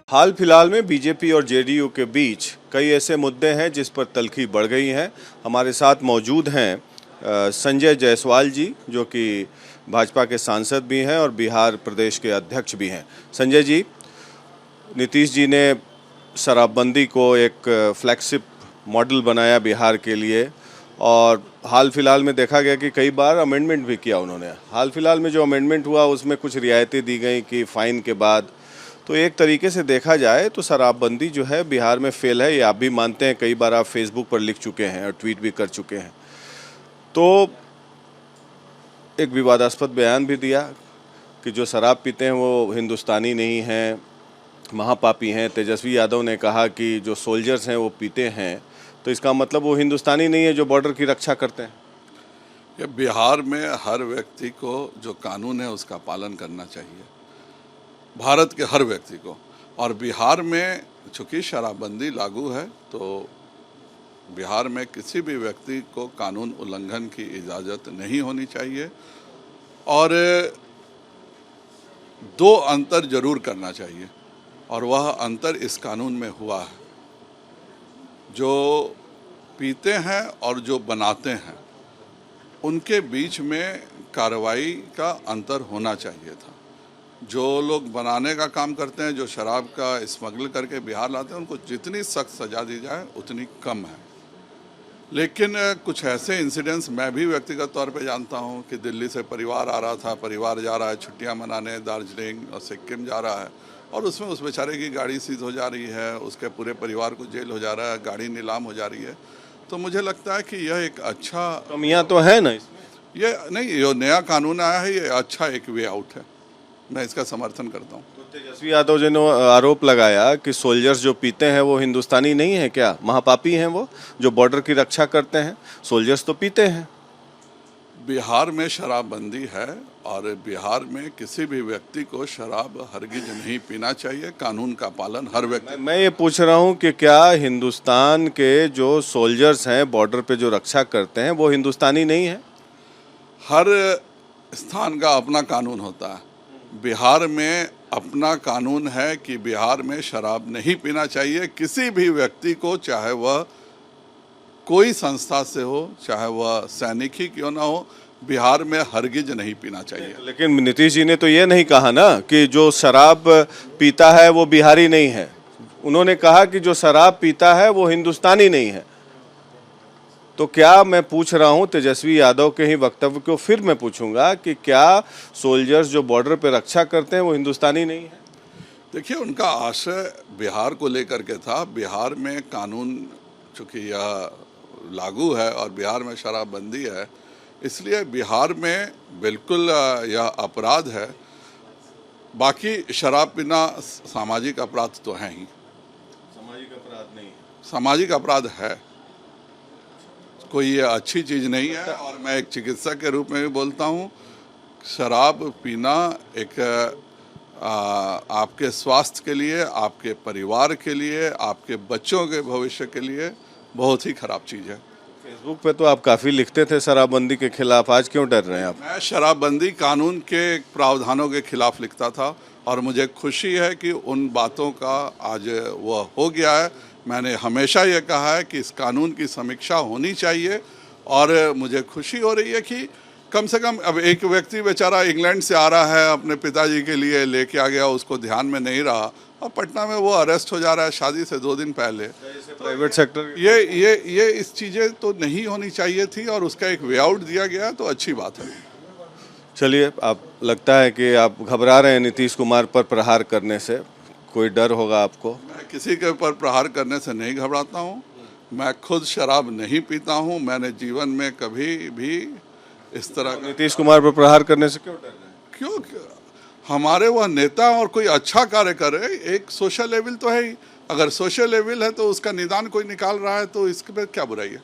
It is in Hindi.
हाल फिलहाल में बीजेपी और जेडीयू के बीच कई ऐसे मुद्दे हैं जिस पर तल्खी बढ़ गई है। हमारे साथ मौजूद हैं संजय जायसवाल जी, जो कि भाजपा के सांसद भी हैं और बिहार प्रदेश के अध्यक्ष भी हैं। संजय जी, नीतीश जी ने शराबबंदी को एक फ्लैगशिप मॉडल बनाया बिहार के लिए, और हाल फिलहाल में देखा गया कि कई बार अमेंडमेंट भी किया उन्होंने। हाल फिलहाल में जो अमेंडमेंट हुआ उसमें कुछ रियायतें दी गई कि फ़ाइन के बाद। तो एक तरीके से देखा जाए तो शराबबंदी जो है बिहार में फेल है, ये आप भी मानते हैं। कई बार आप फेसबुक पर लिख चुके हैं और ट्वीट भी कर चुके हैं। तो एक विवादास्पद बयान भी दिया कि जो शराब पीते हैं वो हिंदुस्तानी नहीं हैं, महापापी हैं। तेजस्वी यादव ने कहा कि जो सोल्जर्स हैं वो पीते हैं, तो इसका मतलब वो हिंदुस्तानी नहीं है जो बॉर्डर की रक्षा करते हैं। ये बिहार में हर व्यक्ति को जो कानून है उसका पालन करना चाहिए, भारत के हर व्यक्ति को। और बिहार में चूँकि शराबबंदी लागू है, तो बिहार में किसी भी व्यक्ति को कानून उल्लंघन की इजाज़त नहीं होनी चाहिए। और दो अंतर जरूर करना चाहिए, और वह अंतर इस कानून में हुआ है। जो पीते हैं और जो बनाते हैं उनके बीच में कार्रवाई का अंतर होना चाहिए था। जो लोग बनाने का काम करते हैं, जो शराब का स्मगल करके बिहार लाते हैं, उनको जितनी सख्त सज़ा दी जाए उतनी कम है। लेकिन कुछ ऐसे इंसिडेंट्स मैं भी व्यक्तिगत तौर पे जानता हूं कि दिल्ली से परिवार आ रहा था, परिवार जा रहा है छुट्टियां मनाने दार्जिलिंग और सिक्किम जा रहा है, और उसमें उस बेचारे की गाड़ी सीज हो जा रही है, उसके पूरे परिवार को जेल हो जा रहा है, गाड़ी नीलाम हो जा रही है। तो मुझे लगता है कि यह एक अच्छा, कमियां तो है ना इसमें, ये नहीं, जो नया कानून आया है ये अच्छा एक वे आउट है, मैं इसका समर्थन करता हूँ। तो तेजस्वी यादव जी ने आरोप लगाया कि सोल्जर्स जो पीते हैं वो हिंदुस्तानी नहीं है, क्या महापापी हैं वो जो बॉर्डर की रक्षा करते हैं? सोल्जर्स तो पीते हैं। बिहार में शराबबंदी है और बिहार में किसी भी व्यक्ति को शराब हरगिज नहीं पीना चाहिए। कानून का पालन हर व्यक्ति। मैं ये पूछ रहा हूँ कि क्या हिंदुस्तान के जो सोल्जर्स हैं बॉर्डर पे जो रक्षा करते हैं वो हिंदुस्तानी नहीं है? हर स्थान का अपना कानून होता है। बिहार में अपना कानून है कि बिहार में शराब नहीं पीना चाहिए किसी भी व्यक्ति को, चाहे वह कोई संस्था से हो, चाहे वह सैनिक ही क्यों ना हो, बिहार में हरगिज नहीं पीना चाहिए। लेकिन नीतीश जी ने तो ये नहीं कहा ना कि जो शराब पीता है वो बिहारी नहीं है। उन्होंने कहा कि जो शराब पीता है वो हिंदुस्तानी नहीं है। तो क्या, मैं पूछ रहा हूँ तेजस्वी यादव के ही वक्तव्य को फिर मैं पूछूंगा कि क्या सोल्जर्स जो बॉर्डर पे रक्षा करते हैं वो हिंदुस्तानी नहीं है? देखिए, उनका आशय बिहार को लेकर के था। बिहार में कानून चूँकि यह लागू है और बिहार में शराबबंदी है, इसलिए बिहार में बिल्कुल यह अपराध है। बाकी शराब पीना सामाजिक अपराध तो है ही। सामाजिक अपराध नहीं है? सामाजिक अपराध है, कोई ये अच्छी चीज़ नहीं है। और मैं एक चिकित्सक के रूप में भी बोलता हूँ, शराब पीना एक आपके स्वास्थ्य के लिए, आपके परिवार के लिए, आपके बच्चों के भविष्य के लिए बहुत ही खराब चीज़ है। फेसबुक पे तो आप काफ़ी लिखते थे शराबबंदी के खिलाफ, आज क्यों डर रहे हैं आप? मैं शराबबंदी कानून के प्रावधानों के खिलाफ लिखता था, और मुझे खुशी है कि उन बातों का आज वह हो गया है। मैंने हमेशा ये कहा है कि इस कानून की समीक्षा होनी चाहिए, और मुझे खुशी हो रही है कि कम से कम अब एक व्यक्ति बेचारा इंग्लैंड से आ रहा है, अपने पिताजी के लिए लेके आ गया, उसको ध्यान में नहीं रहा, और पटना में वो अरेस्ट हो जा रहा है शादी से 2 दिन पहले। प्राइवेट सेक्टर ये इस चीज़ें तो नहीं होनी चाहिए थी, और उसका एक वे आउट दिया गया तो अच्छी बात है। चलिए, आप लगता है कि आप घबरा रहे हैं नीतीश कुमार पर प्रहार करने से, कोई डर होगा आपको? मैं किसी के ऊपर प्रहार करने से नहीं घबराता हूँ। मैं खुद शराब नहीं पीता हूँ। मैंने जीवन में कभी भी इस तरह का। नीतीश कुमार पर प्रहार करने से क्यों डर रहे हैं? क्यों? हमारे वह नेता और कोई अच्छा कार्य करे, एक सोशल लेवल तो है ही। अगर सोशल लेवल है तो उसका निदान कोई निकाल रहा है, तो इसके पे क्या बुराई है?